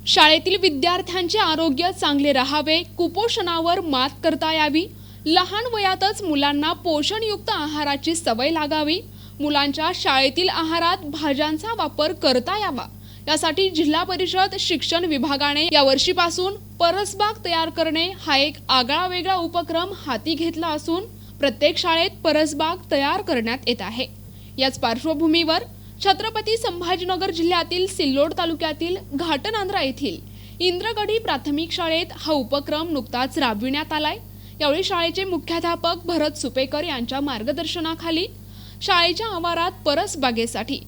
शाळेतील विद्यार्थ्यांचे आरोग्य चांगले राहावे, कुपोषणावर मात करता यावी, लहान वयातच मुलांना पोषणयुक्त आहाराची सवय लागावी, मुलांच्या शाळेतील आहारात भाज्यांचा वापर करता यावा, यासाठी जिल्हा परिषद शिक्षण विभागाने यावर्षीपासून परसबाग तयार करणे हा एक आगळावेगळा उपक्रम हाती घेतला असून प्रत्येक शाळेत परसबाग तयार करण्यात येत आहे। याच पार्श्वभूमीवर छत्रपती संभाजीनगर जिल्ह्यातील सिल्लोड तालुक्यातील घाटनांद्रा येथील इंद्रगडी प्राथमिक शाळेत हा उपक्रम नुकताच राबविण्यात आलाय। यावेळी शाळेचे मुख्याध्यापक भरत सुपेकर यांच्या मार्गदर्शनाखाली शाळेच्या आवारात परसबागेसाठी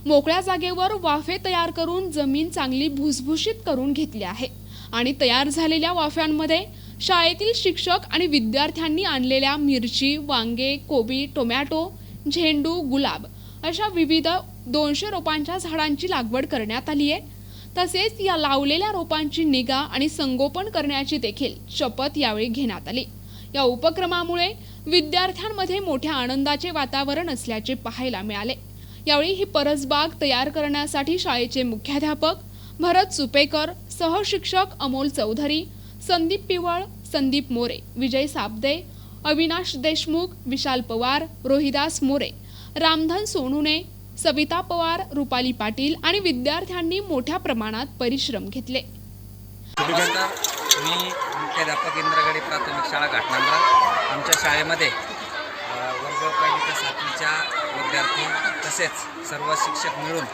मोकळ्या जागेवर वाफे तयार करून जमीन चांगली भुसभुशीत करून घेतली आहे आणि तयार झालेल्या वाफ्यांमध्ये शाळेतील शिक्षक आणि विद्यार्थ्यांनी आणलेल्या मिरची, वांगे, कोबी, टोमॅटो, झेंडू, गुलाब अशा विविध 200 रोपांच्या झाडांची लागवड करण्यात आली आहे। तसेच या लावलेल्या रोपांची निगा आणि संगोपन करण्याची देखील शपथ यावेळी घेण्यात आली। या उपक्रमामुळे विद्यार्थ्यांमध्ये मोठ्या आनंदाचे वातावरण असल्याचे पाहायला मिळाले। यावेळी ही परसबाग तयार करण्यासाठी शाळेचे मुख्याध्यापक भरत सुपेकर, सहशिक्षक अमोल चौधरी, संदीप पिवळ, संदीप मोरे, विजय साबदे, अविनाश देशमुख, विशाल पवार, रोहिदास मोरे, रामधन सोनुने, सविता पवार, रुपाली पाटील आणि विद्यार्थ्यांनी मोठ्या प्रमाणात परिश्रम घेतले। नमस्कार, मी मुख्याध्यापक इंद्रगडी प्राथमिक शाळा घाटनांद्रा। आमच्या शाळेमध्ये वर्ग 1 ते 7वीच्या विद्यार्थी तसेच सर्व शिक्षक मिळून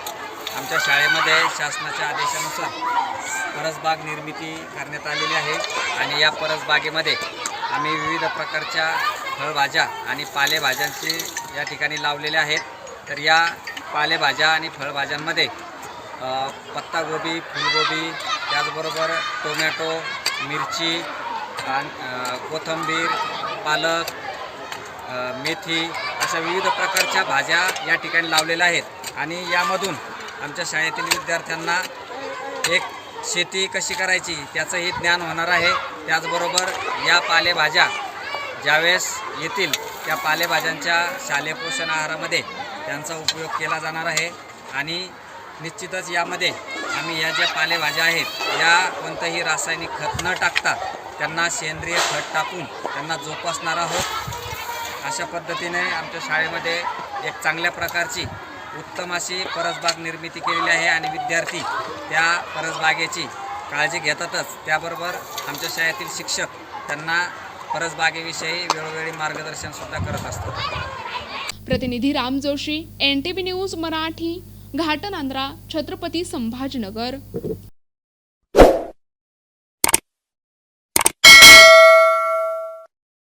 आमच्या शाळेमध्ये शासनाच्या आदेशानुसार परसबाग निर्मिती करण्यात आलेली आहे आणि या परसबागेमध्ये आम्ही विविध प्रकारच्या फळभाज्या आणि पालेभाज्यांचे या ठिकाणी लावलेले आहेत। तर या पालेभाज्या आणि फळभाज्यांमध्ये पत्तागोबी, फुलगोबी, त्याचबरोबर टोमॅटो, मिरची, कोथिंबीर, पालक, मेथी अशा विविध प्रकारच्या भाज्या या ठिकाणी लावलेल्या आहेत आणि यामधून आमच्या शाळेतील विद्यार्थ्यांना एक शेती कशी करायची त्याचंही ज्ञान होणार आहे। त्याचबरोबर या पालेभाज्या ज्यावेळेस येतील त्या पालेभाज्यांच्या शालेय पोषण आहारामध्ये त्यांचा उपयोग केला जाणार आहे आणि निश्चितच यामध्ये आम्ही या ज्या पालेभाज्या आहेत या कोणतंही रासायनिक खत न टाकता त्यांना सेंद्रिय खत टाकून त्यांना जोपासणार आहोत। अशा पद्धतीने आमच्या शाळेमध्ये एक चांगल्या प्रकारची उत्तम अशी परसबाग निर्मिती केलेली आहे आणि विद्यार्थी त्या परसबागेची काळजी घेतातच, त्याबरोबर आमच्या शाळेतील शिक्षक त्यांना परसबागेविषयी वेळोवेळी मार्गदर्शनसुद्धा करत असतात। प्रतिनिधी राम जोशी, NTV न्यूज मराठी, घाटनांद्रा, छत्रपती संभाजीनगर।